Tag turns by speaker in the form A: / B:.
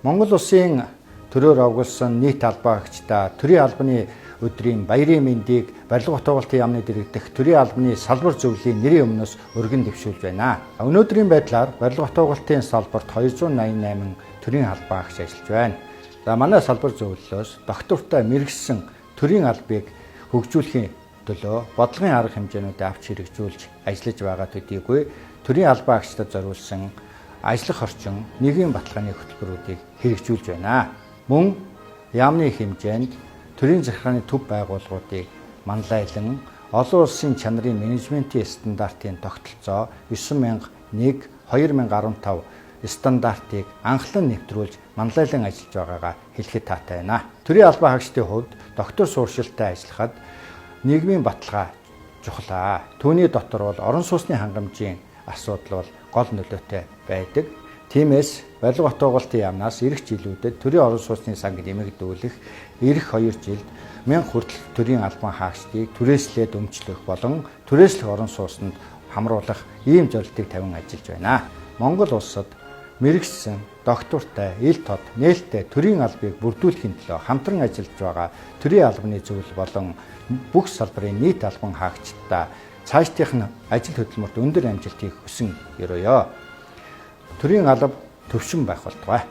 A: Монгол улсын төрөөр овгуулсан нийт албаагчдаа төрийн албаны өдрийн баярын мэндийг барилга утгуулалтын яамны дэргэдэх төрийн албаны салбар зөвлөлийн нэрийн өмнөөс өргөн дэвшүүлж байна. Өнөөдрийн байдлаар барилга утгуулалтын салбарт 288 төрийн албаагч ажиллаж байна. За манай салбар зөвлөлөөс доктортой мэргэжсэн төрийн албыг хөгжүүлэхийн төлөө бодлогын арга хэмжээнүүдийг авч хэрэгжүүлж ажиллаж байгаа төдийгүй төрийн албаагчдад зориулсан ажиллах орчин, нийгмийн баталгааны хөтөлбөрүүдийг хэрэгжүүлж байна. Мөн яамны хэмжээнд төрийн захиргааны төв байгууллагуудыг манлайлан олон улсын чанарын менежментийн стандартын тогтолцоо 9001/2015 стандартыг анхлан нэвтрүүлж манлайлан ажиллаж байгаагаа хэлэхэд таатай байна. Төрийн албан хаагчдын хувьд доктор сууршилтай ажиллахад нийгмийн баталгаа чухал. Түүний дотор бол орон сууцны хангамжийн асуудал бол гол нөлөөтэй байдаг. Тиймээс барилга утгуулалтын яамнаас эх жилүүдэд төрийн орон сууцны санг нэмэгдүүлэх эх 2 жилд 1000 хүртэл төрийн албан хаагчдыг түрээслээд өмчлөх болон түрээслэх орон сууцнд хамруулах ийм зорилтыг тавин ажиллаж байна. Монгол улсад мэргэжсэн, доктортой, ил тод, нээлттэй төрийн албыг бүрдүүлэхийн төлөө хамтран ажиллаж байгаа төрийн албаны зөвлөл болон бүх салбарын нийт албан хаагчдаа цаашдынх нь ажил хөдөлмөрт өндөр амжилтыг хүсэн ерөөё. Төрийн алба төвшин байх болтугай.